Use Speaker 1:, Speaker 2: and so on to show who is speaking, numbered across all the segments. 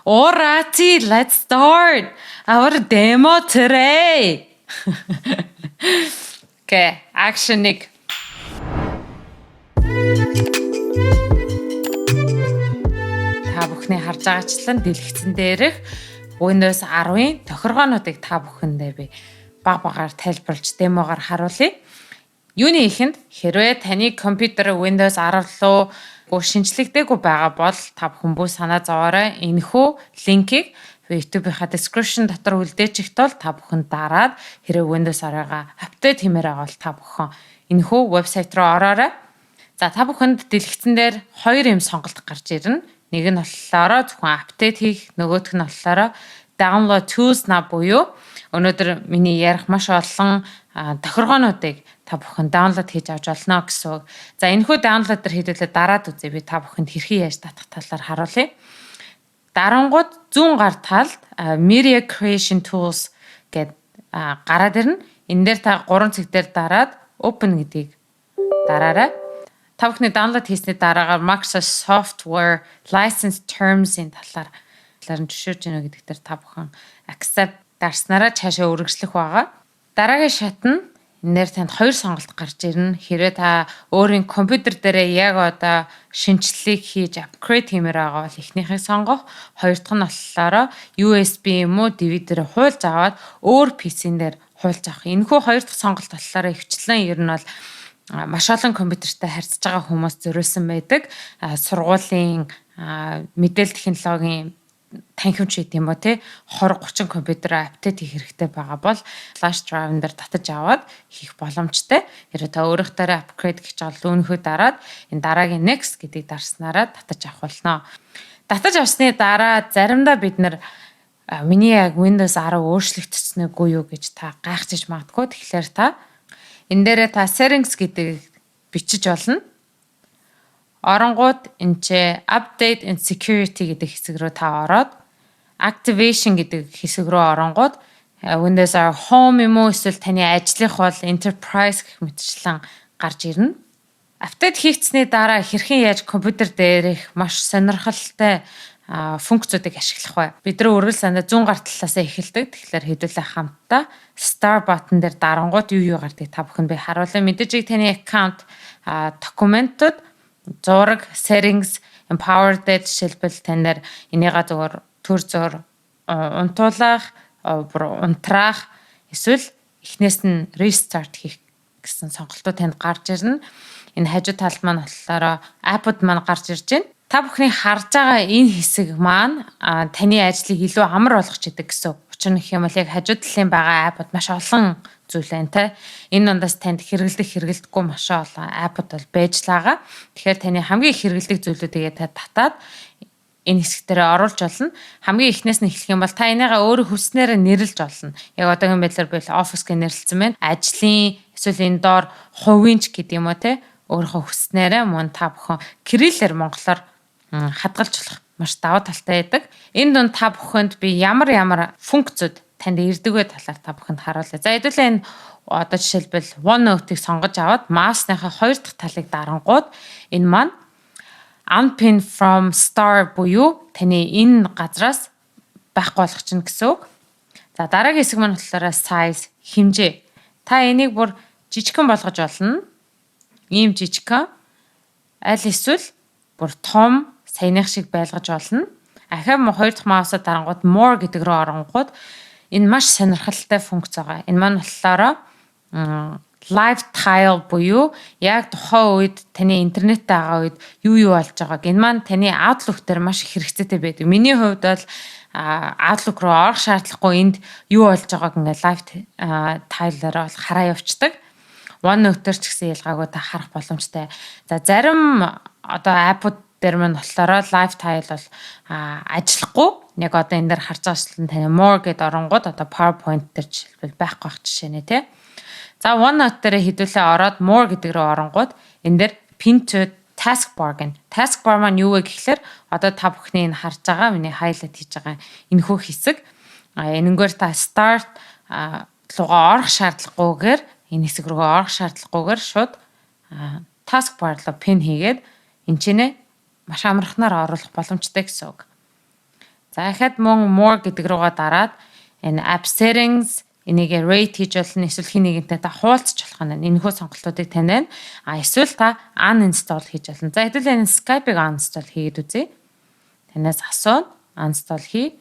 Speaker 1: Alrighty, let's start our demo today. Okay, action нэг. Та бүхний харж байгаачлан дэлгэцэн дээрх Windows 10-ын тохиргоонуудыг та бүхэндээ би баг багаар тайлбарлаж демогоор харуулъя. Юуны ихэнд хэрвээ таны компьютер Windows 10 руу шинжлэгдээгүй байгаа бол та бүхэн бүх санаа зовоорой. Энэхүү линкийг YouTube-ийнхаа description дотор үлдээчих тул та бүхэн дараад хэрэг Windows 10-гаа апдейт хиймээр байгаа бол та бүхэн энэхүү вебсайт руу ороорой. За та бүхэнд дэлгэцэн дээр хоёр юм сонголт гарч ирнэ. Нэг нь болохоор зөвхөн апдейт хийх, нөгөөх нь болохоор download tools на буюу өнөөдөр миний ярих маш олон тохиргоонуудыг та бүхэн download хийж авч олно гэсэн үг. За энэхүү download дээр хийдүүлээ дараад үзье. Би та бүхэнд хэрхэн яаж татах талаар харуулъя. Дарангууд зүүн гар талд Media Creation Tools гэд гараад ирнэ. Энэ дээр та 3 цэг дээр дараад Open гэдгийг дараарай. Та бүхний download хийсний дараагаар Microsoft Software License Terms-ийн талаар зөвшөөрж гэнэ гэдэг дээр та бүхэн accept дарснараа цаашаа үргэлжлэх байгаа. Дараагийн шат нь энээр танд хоёр сонголт гарч ирнэ. Хэрвээ та өөрийн компьютер дээрээ яг одоо шинжилгээг хийж апгрейд хиймээр байгаа бол эхнийхийг сонгох. Хоёр дахь нь болохоор USB юм уу DVD-ээр хуулж аваад өөр PC-н дээр хуулж авах. Энэхүү хоёр дахь сонголт болохоор хвчлэн ер нь бол маш олон компьютертэй харьцаж байгаа хүмүүс зориулсан байдаг. Сургуулийн мэдээлэл технологийн танхимч гэдэг юм ба тий 20-30 компьютер апдейт хийх хэрэгтэй байгаа бол flash drive-ын дээр татаж аваад хийх боломжтой. Хэрвээ та өөрийнхөө апгрейд гэж бол үүнхүү дараад энэ дараагийн next гэдгийг дарснараа татаж авах болно. Татаж авсны дараа заримдаа бид нар миний яг Windows 10 өөрчлөгдсөн үгүй юу гэж та гайхаж магадгүй. Тэгэхээр та энэ дээрээ та settings гэдгийг бичиж болно. Оронгууд энэ update and security гэдэг хэсэг рүү та ороод activation гэдэг хэсэг рүү оронгууд Windows 10 home юм уу эсвэл таны ажлынх бол enterprise гэх мэтчлэн гарч ирнэ. Апдейт хийгдсэний дараа хэрхэн яаж компьютер дээрх маш сонирхолтой функцүүдийг ашиглах вэ? Бид нар өргөл сандаа зүүн гар талаас эхэлдэг. Тэгэхээр хэдүүлээ хамтдаа Star button дээр дарангууд юу гардаг та бүхэнд би харуулъя. Мэдээж таны аккаунт документууд зураг, settings, empowered жишээлбэл танаар энийгээ зөвөр төр зур унтуулах, унтраах эсвэл эхнээс нь restart хийх гэсэн сонголтууд танд гарч ирнэ. Энэ хажуу талд маань болохоор app-ууд маань гарч ирж байна. Та бүхний харж байгаа энэ хэсэг маань таны ажлыг илүү амар болгож идэг гэсэн. Учир нь гэх юм бол яг хажуу талын байгаа app-ууд маш олон зүйл байна те. Энэ дундаас танд хэрэглэдэггүй маш олон app-ууд бол байж байгаа. Тэгэхээр таны хамгийн их хэрэглэдэг зүйлүүдийг та татаад энэ хэсэг дээр оруулж болно. Хамгийн эхнээс нь эхлэх юм бол та энийгээ өөрөө хүснээр нэрлэж болно. Яг одоогийн байдлаар бил office гэж нэрлэлсэн байна. Ажлын эсвэл энэ доор хувийнч гэдэг юм уу те. Өөрийнхөө хүснээр мөн та бүхэн кириллээр монголоор хадгалж болох маш даваа талтай байдаг. Энэ дунд та бүхэнд би ямар функцүүд танд ирдэг вэ талаар та бүхэнд харуулъя. За хэдүүлээ энэ одоо жишээлбэл OneNote-ыг сонгож аваад маусныхаа хоёр дахь талыг дарангууд энэ маань unpin from star буюу таны энэ газраас байхгүй болгох чинь гэсэн үг. За дараагийн хэсэг маань болохоор size хэмжээ. Та энийг бүр жижигхэн болгож болно. Ийм жижигхэн аль эсвэл бүр том саяных шиг байлгаж болно. Ахаа хоёр дахь маусаа дарангууд more гэдэг рүү оронгууд энэ маш сонирхолтой функц байгаа. Энэ маань болохоор live tile буюу яг тухайн үед таны интернеттэй байгаа үед юу болж байгааг энэ маань таны Outlook дээр маш их хэрэгцээтэй байдаг. Миний хувьд бол Outlook руу орох шаардлагагүй энд юу болж байгааг ингээд live tile-аар бол хараа явцдаг. OneNote дээр ч гэсэн ялгаагүй та харах боломжтой. За зарим одоо app-ууд дээр маань болохоор live tile бол ажиллахгүй. Яг одоо энэ дээр харж байгаачлан таны more гэд оронгууд одоо PowerPoint дээр жишээлбэл байхгүй байх жишээ нэ тий. За OneNote дээр хэдүүлээ ороод more гэдэг рүү оронгууд энэ дээр pin to taskbar гэн. Taskbar маань юу вэ гэхлээр одоо та бүхний энэ харж байгаа миний highlight хийж байгаа энэхүү хэсэг энэнгээр та start лугаа орох шаардлагагүйгээр энэ хэсэг рүү орох шаардлагагүйгээр шууд taskbar руу pin хийгээд энэ чинээ маш амархнаар оруулах боломжтой гэсэн үг. За дахиад мөн more гэдэг руугаа дараад энэ app settings энийг rate хийж болно, эсвэл хин нэгэнтэй та хуваалцах болох нь. Энэхүү сонголтуудыг тань байна. Эсвэл та uninstall хийж болно. За хэдүүлээ энэ Skype-ыг uninstall хийгээд үзье. Танаас асууна, uninstall хий.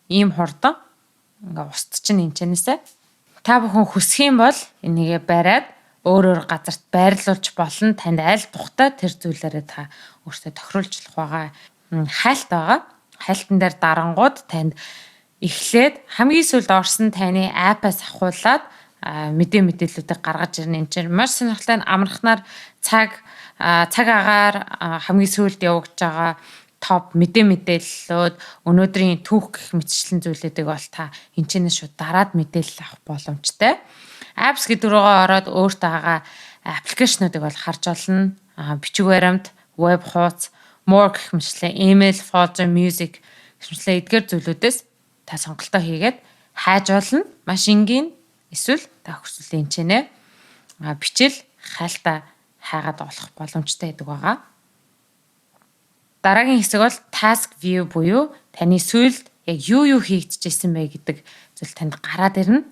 Speaker 1: Ийм хурдан ингээ устч чинь энэчнээсээ та бүхэн хүсэх юм бол энийгээ бариад өөр газарт байрлуулж болно. Танд аль тухтай тэр зүйлээрээ та өөртөө тохируулж байгаа. Хайлт байгаа. Хайлтан дээр дарангууд танд эхлээд хамгийн сүүлд орсон таны аппаас ахуулаад мэдээллүүдийг гаргаж ирнэ. Энд чинь маш сонирхолтой амархнаар цаг агаар хамгийн сүүлд явагдаж байгаа топ мэдээллүүд, өнөөдрийн түүх гэх мэтчлэн зүйлүүдийг бол та энэчнээс шууд дараад мэдээлэл авах боломжтой. Apps гэдэг рүүгээ ороод өөртөө байгаа аппликейшнуудыг бол харж олно. Бичиг баримт, веб хуудас, more гэх мэтчлэн email, folder, music гэх мэтчлэн эдгээр зүйлүүдээс та сонголтоо хийгээд хайж болно. Маш энгийн эсвэл та хүсвэл энэчнээ бичил хайлтаа хайгаад олох боломжтой гэдэг байгаа. Дараагийн хэсэг бол task view буюу таны сүүлд яг юу хийгдчихсэн бэ гэдэг зүйл танд гараад ирнэ.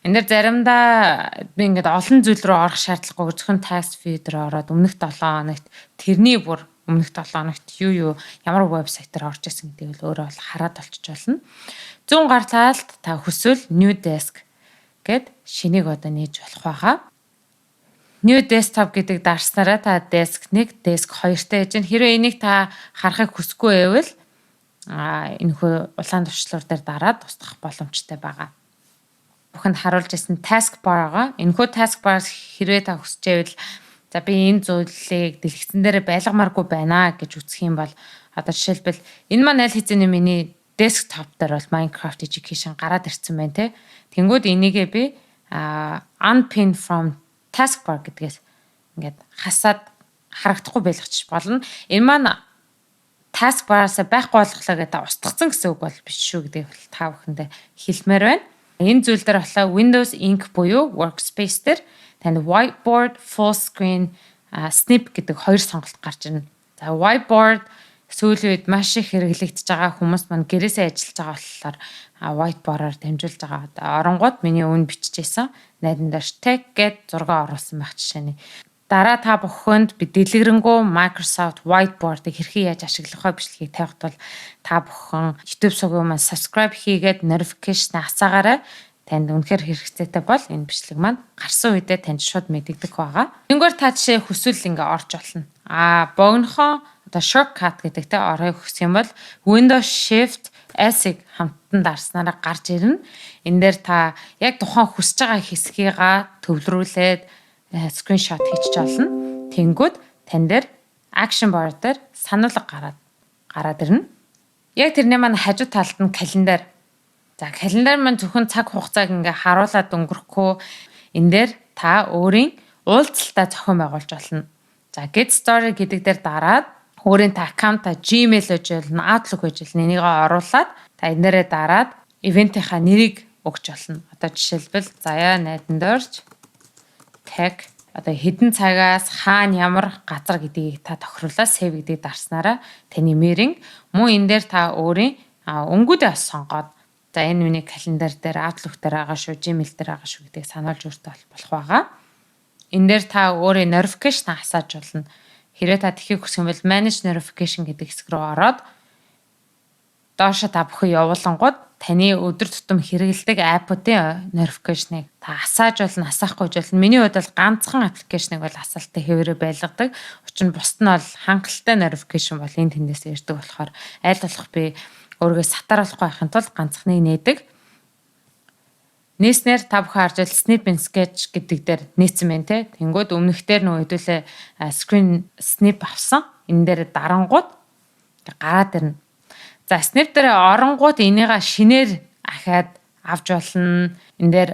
Speaker 1: Энд дээр заримдаа би ингээд олон зүйл рүү орох шаардлагагүй зөвхөн task view дээр ороод өмнөх 7 хоногт тэрний бүр өмнөх 7 хоногт ямар вебсайтаар орж исэн гэдгийг л өөрөө бол хараад олчиж болно. Зүүн гар талд та хүсвэл new desk гэд шинийг одоо нээж болох байгаа. New desktop гэдэг дарснараа та desk 1, desk 2-тэй хийж байна. Хэрвээ энийг та харахыг хүсэхгүй байвал энэхүү улаан төвчлөр дээр дараад устгах боломжтой байгаа. Бүхэнд харуулж ирсэн task bar байгаа. Энэхүү task bar хэрвээ та хүсчээвэл за би энэ зүйлийг дэлгэцэн дээр байлгамааргүй байна гэж үзэх юм бол одоо жишээлбэл энэ маань аль хэзээ миний desktop дээр бол Minecraft Education гараад ирсэн байна те. Тэнгүүд энийгээ би unpin from taskbar гэдгээс ингээд хасаад харагдахгүй байлгачих болно. Энэ маань taskbar-аас байхгүй болохлаа гэдэг устгацсан гэсэн үг бол биш шүү гэдэг та бүхэндээ хэлмээр байна. Энэ зүйл дээр болохоор Windows Ink буюу workspace дээр танд whiteboard, full screen, snip гэдэг хоёр сонголт гарч ирнэ. За whiteboard сүүлийн үед маш их хэрэглэгдэж байгаа, хүмүүс маань гэрээсээ ажиллаж байгаа болохоор whiteboard-аар дамжуулж байгаа. Оронгууд миний өвн биччихсэн. Найдан дээр tech гэд зураг оруулсан байх жишээний. Дараа та бүхэнд би дэлгэрэнгүй Microsoft Whiteboard-ыг хэрхэн яаж ашиглах вэ бичлэгийг тавихад бол та бүхэн YouTube сувгийн маань subscribe хийгээд notification асаагаарай. Танд үнэхээр хэрэгцээтэй бол энэ бичлэг маань гарсан үедээ танд шууд мэдэгдэх байгаа. Тэнгүүр та жишээ хүсвэл ингээ орж болно. Богинохон одоо shortcut гэдэгтэй орохыг хүсэх юм бол Windows Shift S-ийг хамтдан дарснараа гарч ирнэ. Энэ дээр та яг тухайн хүсэж байгаа хэсгийг төвлөрүүлээд скриншот хийчих болно. Тэнгүүд тань дээр action bar дээр сануулга гараад ирнэ. Яг тэрний маань хажуу талд нь календар. За календар маань зөвхөн цаг хугацааг ингээ харуулад өнгөрөхгүй энэ дээр та өөрийн уулзалтаа зохион байгуулж болно. За get story гэдэг дээр дараад өөрийн та аккаунта Gmail гэж болно, Outlook гэж болно. Энийг оруулаад та энэ дээрээ дараад ивентийнхаа нэрийг өгч болно. Одоо жишээлбэл заяа найдан дөрж tag одоо хэдэн цагаас хаана ямар газар гэдгийг та тохируулаад save гэдгийг дарснараа таны мэринг мөн энэ дээр та өөрийн өнгүүдээ сонгоод за энэ миний календар дээр Outlook дээр байгаа шүү, Gmail дээр байгаа шүү гэдгийг сануулж өөртөө болох байгаа. Энэ дээр та өөрийн notification асааж болно. Хэрвээ та тэхийг хүсэх юм бол manage notification гэдэг хэсэг рүү ороод доошо та бүхэн явуулангууд таны өдөр тутам хэрэглэдэг апп-уудын notification-ыг та асааж болно, асаахгүй болно. Миний хувьд бол ганцхан аппликейшнийг бол асаалтаа хэвээрээ байлгадаг. Учир нь бусд нь бол хангалттай notification бол энэ тэндээс ирдэг болохоор аль болох би өөрийгөө сатааруулахгүй байхын тулд ганцхныг нээдэг. Нээснээр та бүхэн харж байл snip and sketch гэдэг дээр нээсэн байна те. Тэнгүүд өмнөхдөр нөө хэдүүлээ screen snip авсан. Энэ дээр дарангууд гараад ирнэ. За snip дээр оронгууд энийг шинээр ахаад авч болно. Энэ дээр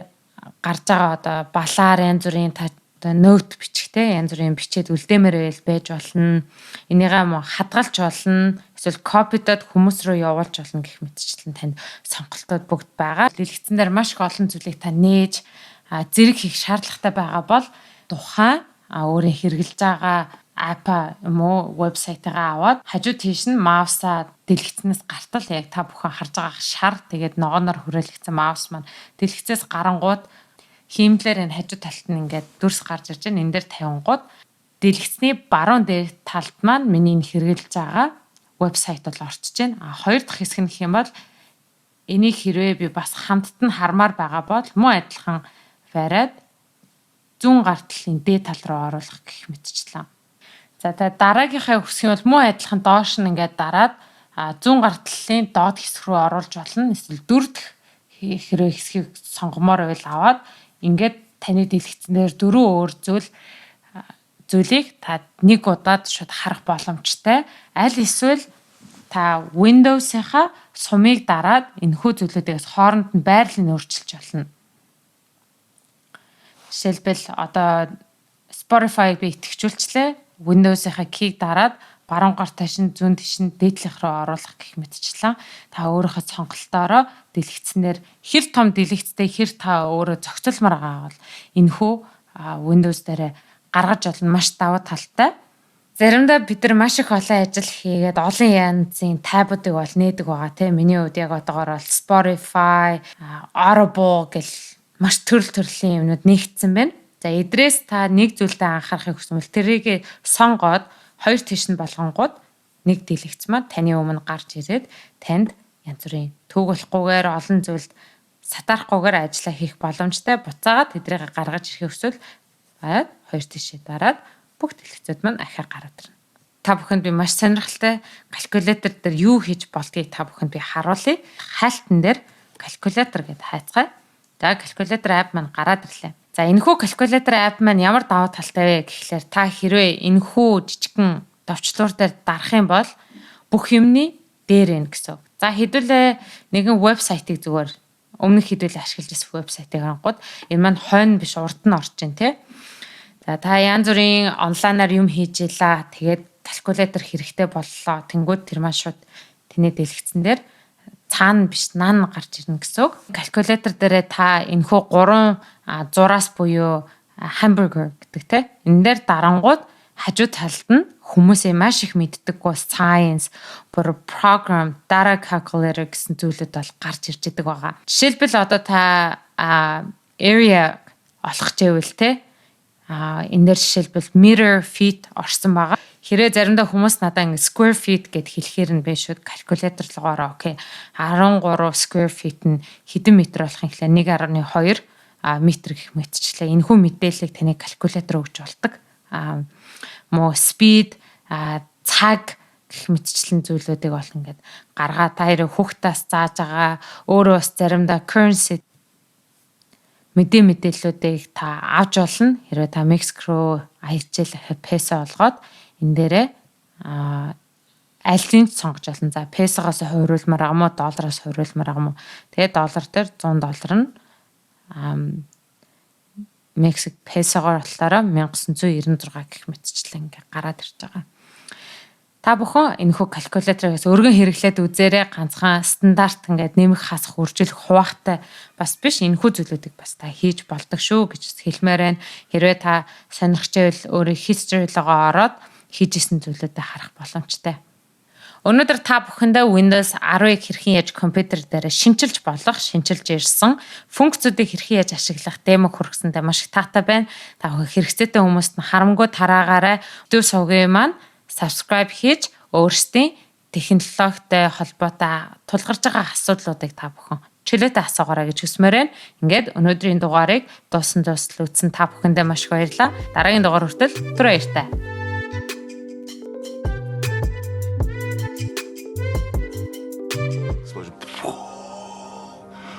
Speaker 1: гарч байгаа одоо балаар янз бүрийн одоо note бичгтэй янз бүрийн бичээд үлдээмээр байж болно. Энийгээ мо хадгалж болно. Эсвэл копидод хүмүүс рүү явуулж болно гэх мэтчлэн танд сонголтууд бүгд байгаа. Дэлгэцэн дээр маш их олон зүйлийг та нээж зэрэг хийх шаардлагатай байгаа бол тухайн өөрийн хэрэгжилж байгаа app юм уу вебсайтаа аваад хажуу тийш нь маусаа дэлгэцнээс гартал яг та бүхэн харж байгаа шар тэгээд ногооноор хүрээлэгдсэн маус маань дэлгэцээс гарангууд хиймлэр энэ хажуу талд нь ингээд дүрс гарч ирж байна. Энэ дээр тавингууд дэлгэцний баруун дээр талд маань миний хэрэгжилж байгаа вебсайт бол орчиж байна. Хоёр дахь хэсэг нь гэх юм бол энийг хэрвээ би бас хамтд нь хармаар байгаа бол мөн адилхан бариад зүүн гар талын дээд тал руу оруулах гэх мэтчлэн. За та дараагийнхаа хэсэг нь бол мөн адилхан доош нь ингээд дараад зүүн гар талын доод хэсэг рүү оруулж болно. Эсвэл дөрөв дэх хэрэг хэсгийг сонгомоор байвал аваад ингээд таны дэлгэцнээр дөрвөн өөр зүйлийг та нэг удаад шууд харах боломжтой. Аль эсвэл та Windows-ийнхаа сумыг дараад энэхүү зүйлүүдээс хооронд нь байрлал нь өөрчилж болно. Жишээлбэл одоо Spotify-г би итгэжүүлчлээ. Windows-ийнхаа key дараад баруун гар ташин зүүн тишин дээдлэх рүү оруулах гэх мэтчлэн та өөрийнхөө сонголтоороо дэлгэцнээр хэр том дэлгэцтэй хэр та өөрөө зохицуулмаар байгаа бол энэхүү Windows дээр гаргаж олно маш давуу талтай. Заримдаа бид нар маш их олон ажил хийгээд олон янзын тайбуудыг бол нээдэг байгаа тийм. Миний хувьд яг одоогоор бол Spotify, Audible гэл маш төрлийн юмнууд нэгдсэн байна. За эдрээс та нэг зүйлдээ анхаарахыг хүсвэл тэрийг сонгоод хоёр тийш нь болгонгууд нэг дэлгэц маань таны өмнө гарч ирээд танд янз бүрийн төгөлхгүйгээр олон зүйлд сатаарахгүйгээр ажиллаа хийх боломжтой. Буцаагаад тэдрийг гаргаж ирэхийг хүсвэл хоёр тийшээ дараад бүх дэлгэцүүд маань ахиар гараад ирнэ. Та бүхэнд би маш сонирхолтой калькулятор дээр юу хийж болдгийг та бүхэнд би харуулъя. Хайлтан дээр калькулятор гэдээ хайцгаая. За калькулятор апп маань гараад ирлээ. За энэхүү калькулятор апп маань ямар давуу талтай вэ гэхлээр та хэрвээ энэхүү жижигхэн товчлуур дээр дарах юм бол бүх юмны дээр энэ гэсэн. За хэдүүлээ нэгэн вебсайтыг зүгээр өмнөх хэдүүлээ ашиглаж ирсэн вебсайтыг харангууд энэ маань хойно биш урд нь орж ийн тий. За та янз бүрийн онлайнаар юм хийж илаа. Тэгээд калькулятор хэрэгтэй боллоо. Тэнгүүд тэр маань шууд тэний дэлгэцэн дээр цаана биш наан гарч ирнэ гэсэн үг. Калькулятор дээрээ та энэхүү 3 зураас буюу hamburger гэдэг те. Энэ дээр дарангууд хажуу талд нь хүмүүсээ маш их мэддэггүй science, program, data calculator гэсэн зүйлүүд бол гарч ирж байгаа байгаа. Жишээлбэл одоо та area олох гэвэл те энэ дээр жишээлбэл meter feet орсон байгаа. Хэрэг заримдаа хүмүүс надад ингэ square feet гэд хэлэхээр нь биш шүү. Калькуляторлогоор окей 13 square feet нь хэдэн метр болох юм гэхлээр 1.2 метр гэх мэтчлээ. Энэхүү мэдээллийг таны калькулятор өгж болдог. Мо speed цаг гэх мэтчлэн зүйлүүдийг бол ингээд гаргаа та хоёрын хүүхдээс зааж байгаа. Өөрөө бас заримдаа currency мэдээллүүдийг та авч болно. Хэрвээ та Мексик руу аялжэл песо олгоод энэ дээрээ альтын сонгож болно. За песогоос хувируулмаар байгаа мó, доллараас хувируулмаар байгаа мó. Тэгээд доллар дээр $100 нь Мексик песогоор болохоор 1996 гэх мэтчлэн ингээ гараад ирж байгаа. Та бүхэн энэхүү калькуляторыг өргөн хэрэглээд үзээрэй. Ганцхан стандарт ингээд нэмэх хасах үржүүлэх хуваагтай бас биш. Энэхүү зүйлүүдийг бас та хийж болдог шүү гэж хэлмээр байна. Хэрвээ та сонирхч байвал өөрөө history логоо ороод хийжсэн зүйлүүдэд харах боломжтой. Өнөөдөр та бүхэндээ Windows 10-ыг хэрхэн яаж компьютер дээр шинжилж ирсэн функцүүдийг хэрхэн яаж ашиглах демо хүргэсэндээ маш их таатай байна. Та бүхэн хэрэгцээтэй хүмүүст нь харамгүй тараагаарай. Өдөө сувгийн маань subscribe хийж өөрсдийн технологитой холбоотой тулгарч байгаа асуудлуудыг та бүхэн чөлөөтэй асуугаарай гэж хүсмээр байна. Ингээд өнөөдрийн дугаарыг дууссан үзсэн та бүхэндээ маш их баярлалаа. Дараагийн дугаар хүртэл түр баяртай.